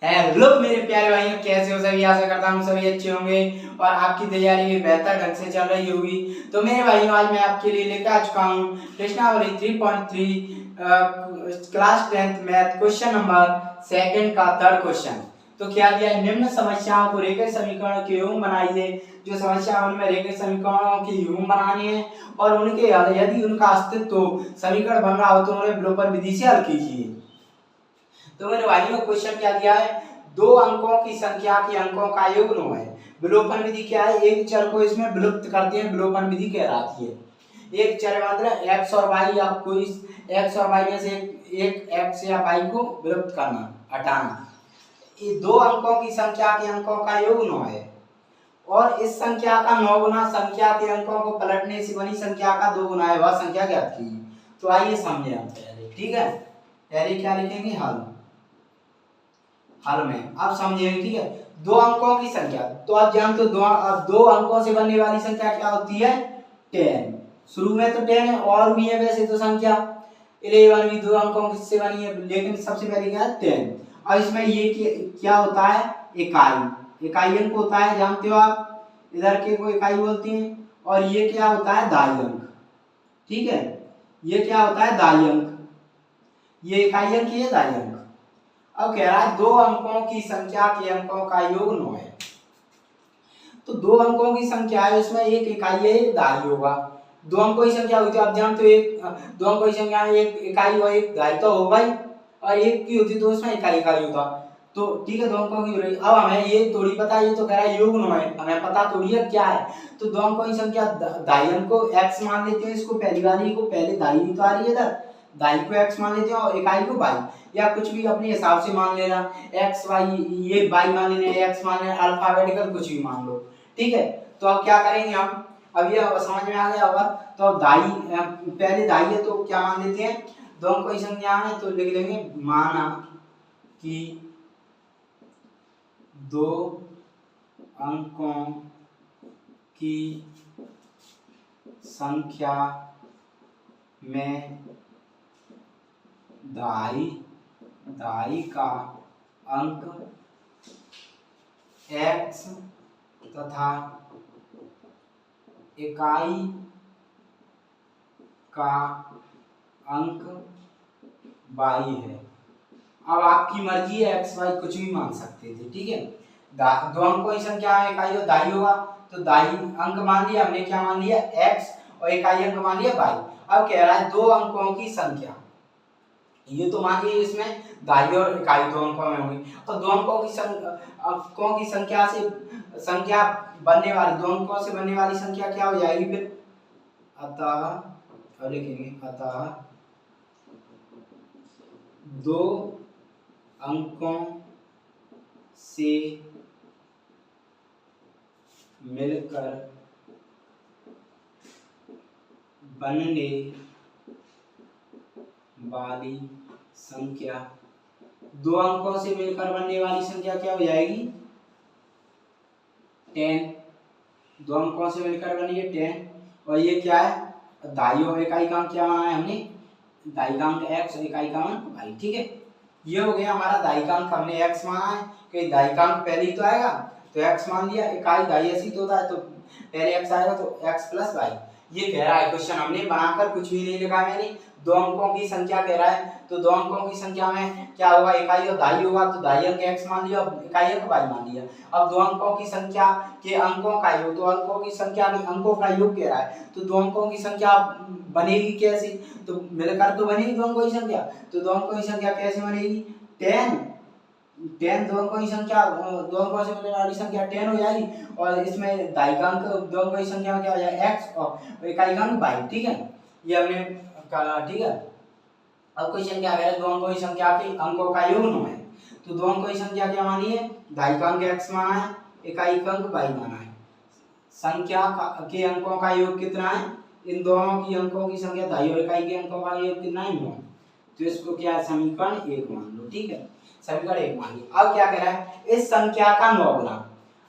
Hello मेरे प्यारे भाइयों, कैसे हो सभी। आशा करता हूँ सभी अच्छे होंगे और आपकी तैयारी भी बेहतर ढंग से चल रही होगी। तो मेरे भाइयों, आज मैं आपके लिए लेकर आ चुका हूँ प्रश्नावली 3.3 class 10th math question number second का थर्ड क्वेश्चन। तो क्या दिया है, निम्न समस्याओं को रेखीय समीकरणों के योग बनाइए। जो समस्या उनमें रेखीय समीकरणों के योग बनाने हैं और उनके यदि उनका अस्तित्व समीकरण बन रहा हो तो उन्हें विलोपन विधि से हल कीजिए। तो मेरे भाइयों, क्वेश्चन क्या दिया है, दो अंकों की संख्या के अंकों का योग 9 है। विलोपन विधि क्या है, एक चर को इसमें विलुप्त करते हैं, विलोपन विधि कहलाती है। एक चर मतलब x और y, या कोई x और y में से एक x या y को विलुप्त करना, हटाना। ये दो अंकों की संख्या के अंकों का योग 9 है और इस संख्या का 9 गुना संख्या के अंकों को पलटने से बनी संख्या का 2 गुना है, वह संख्या ज्ञात कीजिए। तो आइए समझे हम पहले, ठीक है। पहले क्या लिखेंगे, हल में अब समझिए, ठीक है। दो अंकों की संख्या, तो आप जानते हो दो अंकों से बनने वाली संख्या क्या होती है, 10। शुरू में तो 10 है और भी है वैसे तो संख्या 11 भी दो अंकों से बनी है, लेकिन सबसे पहले क्या है, 10। और इसमें ये क्या होता है, इकाई अंक होता है, जानते हो आप, इधर के को इकाई बोलते हैं। और ये क्या होता है, दाई अंक, ठीक है। ये क्या होता है, दाई अंक, ये इकाई अंक, ये दाई अंक। अब कह रहा है दो अंकों की संख्या के अंकों का योग 9 है। तो दो अंकों की संख्या है, इसमें एक इकाई है, एक दाई होगा। दो अंकों की संख्या होती है, आप जानते हो, एक दो अंकों की संख्या में एक इकाई और एक दाई तो होगा ही, और एक की होती तो उसमें इकाई होता। तो ठीक है, दो अंकों की हो रही। अब हमें ये थोड़ी पता, ये तो कह रहा है योग 9 है, हमें पता थोड़ी है क्या है। तो दो अंकों की संख्या, दाई अंक को x मान लेते हैं, इसको पहली वाली को पहले दाई तो आ रही है इधर, दाई को x मान लेते हैं और इकाई को y, या कुछ भी अपने हिसाब से मान लेना, x y, ये y मान लेना, x मान लेना, अल्फाबेटिकल कुछ भी मान लो, ठीक है। तो अब क्या करेंगे हम, अब ये समझ में आ गया होगा। तो अब दाई, पहले दाई है तो क्या मान लेते हैं, दो अंकों की संख्या है तो लिख लेंगे, माना कि दो अंकों की संख्या में दाई का अंक x तथा इकाई का अंक y है। अब आपकी मर्जी है, x y कुछ भी मान सकते थे, ठीक है। दो अंकों की संख्या में इकाई और दाई होगा, तो दाई अंक मान लिया हमने, क्या मान लिया, x, और इकाई अंक मान लिया y। अब कह रहा है दो अंकों की संख्या, ये तो मान लीजिए इसमें दाई और इकाई दो अंकों में होगी, और दो अंकों की संख्या से संख्या बनने वाली, दो अंकों से बनने वाली संख्या क्या हो जाएगी फिर, अतः लिखेंगे, अतः दो अंकों से मिलकर बनने वाली संख्या, दो अंकों से मिलकर बनने वाली संख्या क्या हो जाएगी, 10। दो अंकों से मिलकर बनी है 10, और ये क्या है, दाई और इकाई का अंक क्या माना है हमने, दाई का अंक x और इकाई का अंक y, ठीक है। ये हो गया हमारा दाई का अंक, हमने x माना है, कि दाई का अंक पहले ही तो आएगा तो x मान लिया, इकाई दाई ऐसी तो होता है तो पहले x आएगा तो x प्लस y। ये कह रहा है क्वेश्चन, हमने बनाकर कुछ भी नहीं लिखा मैंने, दो अंकों की संख्या कह रहा है, तो दो अंकों की संख्या में क्या होगा, इकाई और दाई होगा, तो दाई अंक x मान लिया और इकाई अंक y मान लिया। अब दो अंकों की संख्या के अंकों का योग, दो अंकों की संख्या के अंकों का योग कह रहा है, तो दो अंकों की संख्या बनेगी कैसे, तो मिलकर तो बनेगी दो अंकों की संख्या, तो दो अंकों की संख्या कैसे बनेगी, 10 दो अंकों की संख्या, दो अंकों से मिलने वाली संख्या 10 हो जाएगी, और इसमें दाई का अंक दो अंकों की संख्या में क्या हो जाएगा, x, और इकाई का अंक y, ठीक है। ये हमने कहा, ठीक है। अब क्वेश्चन क्या कह रहा है, दो अंकों की संख्या के अंकों का योग 9 है, तो दो अंकों की संख्या क्या मानी है, दाई का अंक x माना है, इकाई का अंक y माना है। संख्या के अंकों का योग कितना है, इन दोनों की अंकों की संख्या, दाई और इकाई के अंकों का योग कितना है, 9। तो इसको क्या है, समीकरण 1 मान लो, ठीक है, समीकरण 1 मान लिया। अब क्या कह रहा है, इस संख्या का 9 गुना,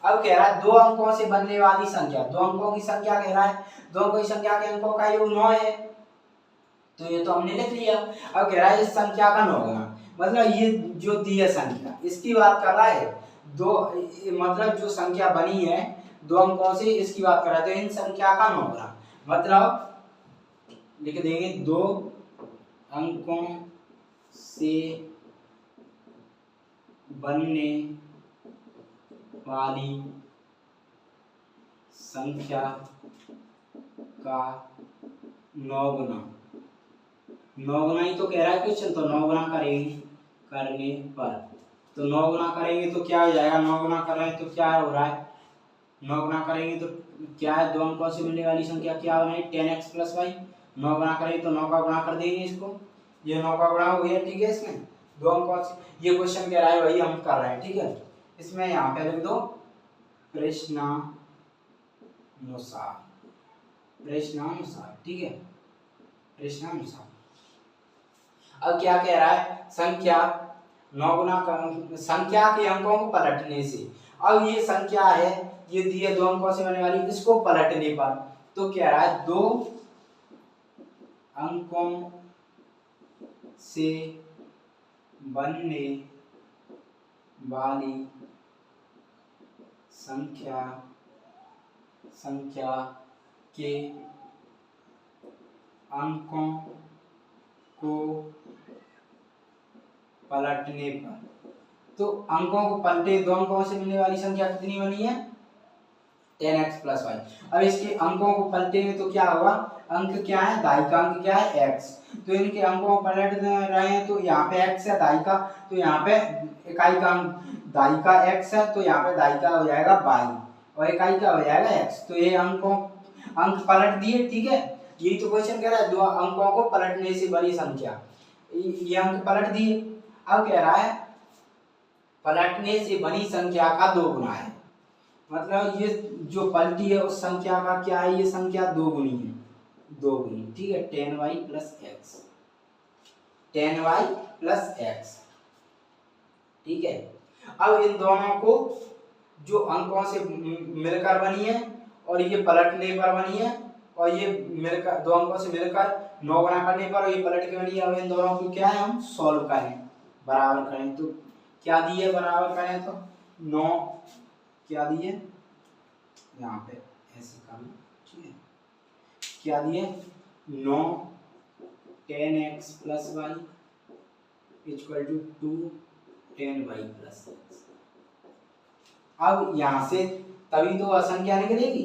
अब कह रहा है दो अंकों से बनने वाली संख्या, दो अंकों की संख्या कह रहा है, दो अंकों की संख्या के अंकों का योग 9 है, तो ये तो हमने लिख लिया। अब कह रहा है इस संख्या का 9 गुना, मतलब ये जो दी है संख्या इसकी बात कर रहा है। दो मतलब जो संख्या बनी है 2 अंकों से इसकी बात कर रहा है, तो इन संख्या का 9 गुना, मतलब लिख देंगे 2 अंकों से बनने वाली संख्या का 9 गुना। 9 गुना ही तो कह रहा है क्वेश्चन, तो 9 गुना करेंगे करने पर, तो 9 गुना करेंगे तो क्या हो जाएगा, 9 गुना कर रहे हैं तो क्या हो रहा है, 9 गुना करेंगे तो क्या है, 2 अंकों से मिलने वाली संख्या क्या बनी 10x प्लस वाई। 9 गुना करेंगे तो 9 का गुणा कर देंगे इसको, ये 9 का गुणा हो गया, ठीक है। इसमें 2 अंकों से ये क्वेश्चन कह रहा है वही हम कर रहे हैं, ठीक है। इसमें यहाँ पे लिख दो प्रश्नानुसार, प्रश्नानुसार, ठीक है, प्रश्नानुसार। अब क्या कह रहा है, संख्या 9 गुना संख्या के अंकों को पलटने से, अब ये संख्या है ये दिए 2 अंकों से बनने वाली, इसको पलटने पर तो कह रहा है 2 अंकों से बनने वाली संख्या के अंकों को पलटने पर, तो अंकों को पलटे 2 अंकों से मिलने वाली संख्या कितनी बनी है 10x प्लस वाई। अब इसके अंकों को पलटेंगे तो क्या होगा, अंक क्या है दाई का अंक क्या है x, तो इनके अंकों को पलट रहे हैं तो यहाँ पे x है दाई का, तो यहाँ पे इकाई का अंक दाई का x है, तो यहाँ पे दाई का हो जाएगा y और इकाई का हो जाएगा x, तो ये अंक पलट दिए, ठीक है। यही तो क्वेश्चन कह रहा है 2 अंकों को पलटने से बड़ी संख्या, ये अंक पलट दिए। अब कह रहा है पलटने से बनी संख्या का 2 गुना है, मतलब ये जो पलटी है उस संख्या का क्या है, ये संख्या 2 गुनी है, 2 गुनी, ठीक है। 10y plus x, 10y plus x, ठीक है। अब इन दोनों को जो अंकों से मिलकर बनी है और ये पलटने पर बनी है, और ये मिलकर 2 अंकों से मिलकर 9 गुना करने पर ये पलट के बनी है। अब इन दोनों को क्या है हम सॉल्व करें, बराबर करें, तो क्या दिए बराबर करें तो 9 क्या दिए यहाँ पे ऐसे करना, ठीक है, क्या दिए 9 10x plus Y equal to 2 10y plus X. अब यहाँ से तभी तो असंख्या निकलेगी,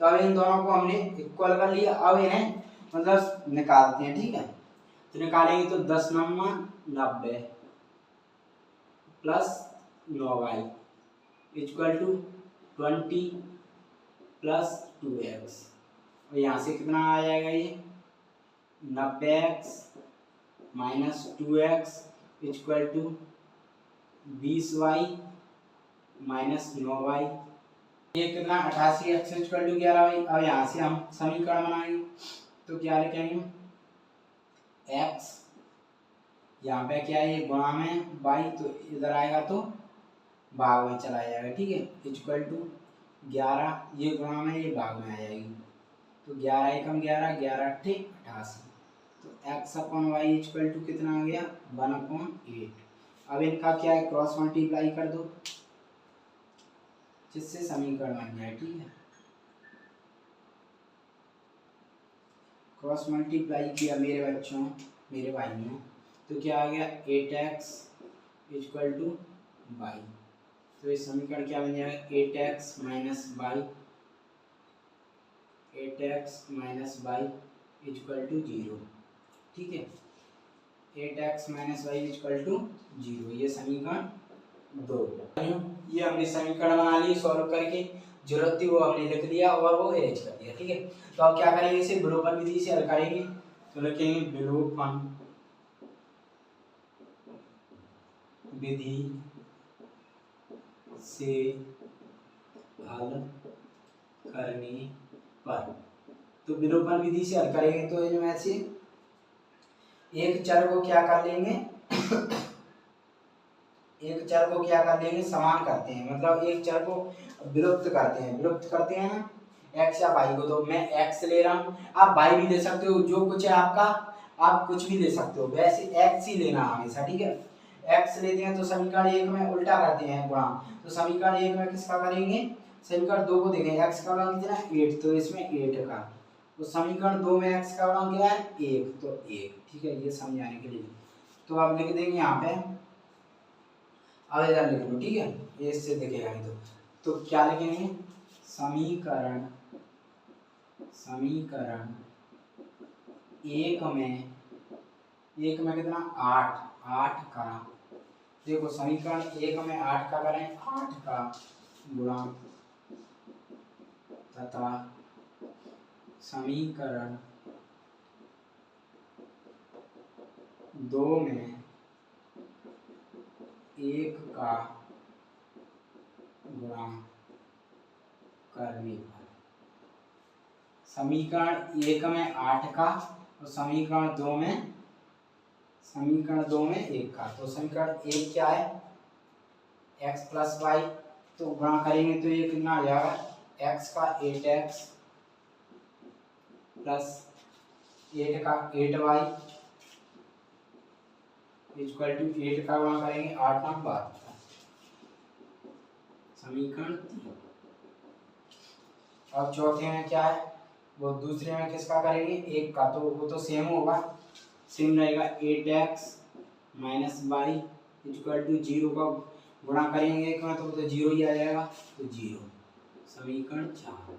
तो अब इन दोनों को हमने इक्वल कर लिया, अब इन्हें मतलब निकालते हैं, ठीक है। तो निकालेंगे तो 10 9 90 plus 9y equal to 20 plus 2x, और यहाँ से कितना आ जाएगा ये 90x minus 2x equal to 20y minus 9y, ये कितना 88x इक्वल टू 11y। अब यहाँ से हम समीकरण बनाएंगे तो क्या लिखेंगे x, यहाँ पे क्या है ये गुणा में y, तो इधर आएगा तो भाग में चला जाएगा, ठीक है, इक्वल टू 11, ये गुणा में ये भाग में आ जाएगी, तो 11 एकम 11 11 ठीक 88, तो x upon Y equal to कितना आ गया 1/8। अब इनका क्या है क्रॉस मल्टीप्लाई कर दो जिससे समीकरण बन जाए, ठीक है। क्रॉस मल्टीप्लाई किया मेरे बच्चों मेरे भाइयों, तो क्या आ गया 8x इक्वल टू वाई, तो इस समीकरण क्या बन जाएगा 8x minus Y, 8x minus Y equal to 0, ठीक है। 8x minus Y equal to 0, ये समीकरण 2। ये हमने समीकरण बना ली सॉल्व करके, जरूरत थी वो हमने लिख लिया और वो अरेंज कर दिया, ठीक है। तो अब क्या करेंगे, इसे विलोपन विधि से हल करेंगे, तो लिखेंगे विलोपन विधि से हल करने पर, तो विलोपन विधि से हल करेंगे तो इनमें से एक चर को क्या कर लेंगे एक चर को क्या कर लेंगे समान करते हैं, मतलब एक चर को विलुप्त करते हैं ना x या y को, तो मैं x ले रहा हूँ, आप y भी ले सकते हो, जो कुछ है आपका आप कुछ भी ले सकते हो, वैसे x ही लेना हमेशा, ठीक है। x लेते हैं तो समीकरण 1 में उल्टा करते हैं गुणा, तो समीकरण 1 में किसका करेंगे, समीकरण 2 को देखें, x का गुणांक कितना है 8, तो इसमें 8 का, तो समीकरण 2 में x का गुणांक क्या है 1, तो 1, ठीक है, ये समझाने के लिए। तो आप लिख देंगे यहाँ पे, अब इधर लिख लो, ठीक है, ये इससे दिखेगा नहीं तो क्या लिखेंगे, समीकरण एक में कितना 8 का, देखो समीकरण 1 में 8 का करें, 8 का गुणा तथा समीकरण 2 में 1 का गुणा करने पर, समीकरण 1 में 8 का और समीकरण 2 में 1 का, तो समीकरण 1 क्या है x प्लस वाई, तो गुणा करेंगे तो ये कितना आ जाएगा, x का 8x प्लस 8 का 8y इक्वल टू 8 का गुणा करेंगे 8 9 72, समीकरण 3। अब चौथे में क्या है, वो दूसरे में किसका करेंगे 1 का, तो वो तो सेम होगा, सेम रहेगा 8x minus Y equal to 0 का गुणा करेंगे एक में तो 0 ही आ जाएगा, तो 0, समीकरण 4।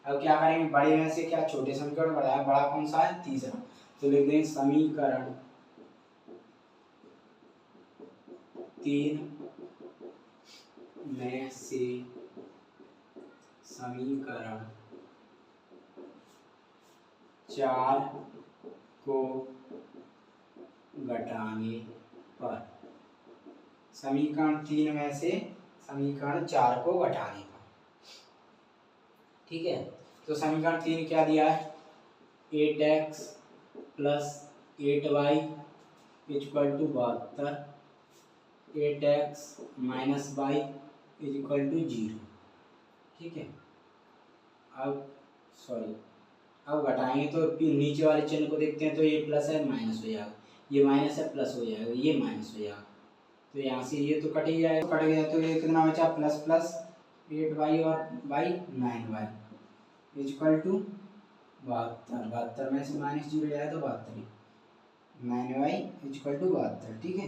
अब क्या करेंगे, बड़े में से क्या छोटे समीकरण बड़ा है, बड़ा कौन सा है तीसरा, तो लिख देंगे समीकरण 3 में से समीकरण 4 को घटाने पर, समीकरण 3 में से समीकरण 4 को घटाने पर, ठीक है, तो समीकरण 3 क्या दिया है 8x plus 8y equal to 72, 8x minus Y equal to 0, ठीक है। अब घटाएंगे तो नीचे वाले चिन्ह को देखते हैं, तो ये प्लस है माइनस हो जाएगा, ये माइनस है प्लस हो जाएगा, ये माइनस हो जाएगा, तो यहाँ से ये तो कट ही जाएगा, कट गया तो ये कितना बचा प्लस प्लस 8y और y 9y इक्वल टू 72 में से माइनस 0 जाए तो 72, 9y इक्वल टू 72, ठीक है,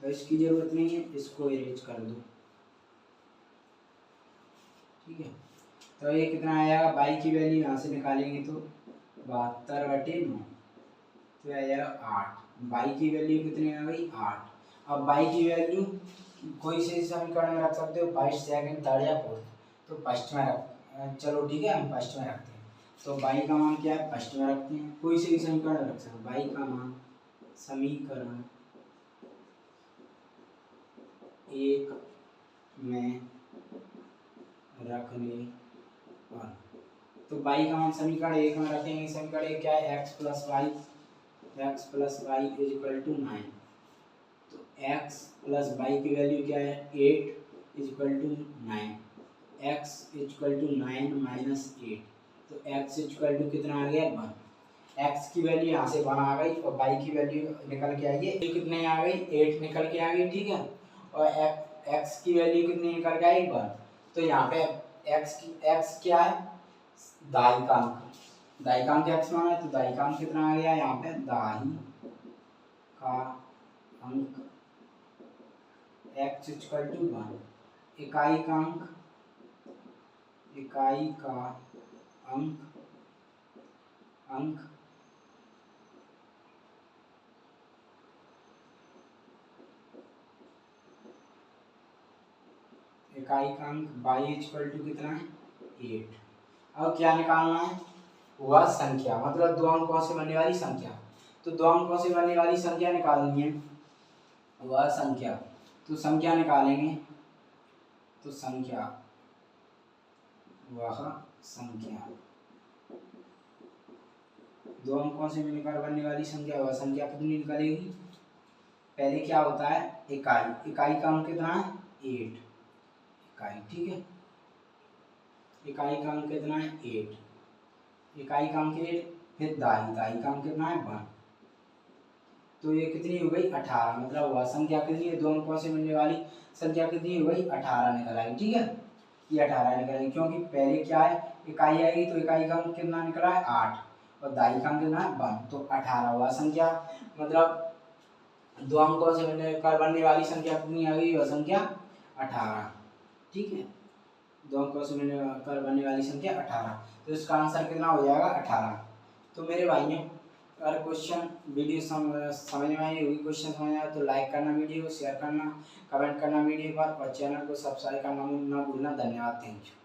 तो इसकी जरूरत नहीं है, इसको इरेज कर दो, ठीक है। तो ये कितना आएगा, बाई की वैल्यू यहाँ से निकालेंगे तो 72/9, तो आएगा 8, बाई की वैल्यू कितनी आ गई 8। अब बाई की वैल्यू कोई से समीकरण में रख सकते हो, फर्स्ट सेकंड थर्ड या फोर्थ, तो फर्स्ट में रख, चलो ठीक है हम फर्स्ट में रखते हैं, तो बाई का मान क्या है फर्स्ट में रखते हैं, कोई से भी समीकरण रख सकते हो, बाई का मान समीकरण 1 में रखने पर, तो बाई का मान समीकरण 1 में रखेंगे, समीकरण 1 क्या है x plus Y is equal to 9, तो x प्लस वाई की वैल्यू क्या है 8 is equal to 9, x equal to 9 minus 8, तो x इक्वल टू कितना आ गया 1, x की वैल्यू यहाँ से 1 आ गई और y की वैल्यू निकल के आई है, कितने आ गई 8 निकल के आ गई, ठीक है, और x की वैल्यू कितनी निकल के आई 1, तो यहाँ पे x क्या है दाहिकांक x मान है, तो दाहिकांक कितना आ गया यहाँ पे दाही का अंक x इक्वल टू 1, इकाई का अंक y इक्वल टू कितना है 8। अब क्या निकालना है, वह संख्या, मतलब दो अंकों से बनने वाली संख्या, तो दो अंकों से बनने वाली संख्या निकालनी है, वह संख्या, तो संख्या निकालेंगे, तो वह संख्या दो अंकों से मिलकर बनने वाली संख्या, वह संख्या कितनी निकलेगी, पहले क्या होता है इकाई का अंक कितना है 8, इकाई, ठीक है, इकाई का अंक कितना है 8, इकाई का अंक 8, फिर दाई का अंक कितना है 1, तो ये कितनी हो गई 18, मतलब वह संख्या कितनी है, 2 अंकों से मिलने वाली संख्या कितनी हो गई 18 निकल आई। ठीक है, ये 18 निकल आई, क्योंकि पहले क्या है इकाई आएगी, तो इकाई का अंक कितना निकला है 8 और दाई का अंक कितना है 1, तो 18 वह संख्या, मतलब 2 अंकों से बनने वाली संख्या कितनी आ गई, वह संख्या 18। ठीक है, 2 अंकों से बनने वाली संख्या 18, तो इसका आंसर कितना हो जाएगा 18। तो मेरे भाइयों, अगर क्वेश्चन वीडियो समझ में आई होगी, क्वेश्चन समझ आया तो लाइक करना, वीडियो को शेयर करना, कमेंट करना वीडियो पर, और चैनल को सब्सक्राइब करना ना भूलना। धन्यवाद, थैंक यू।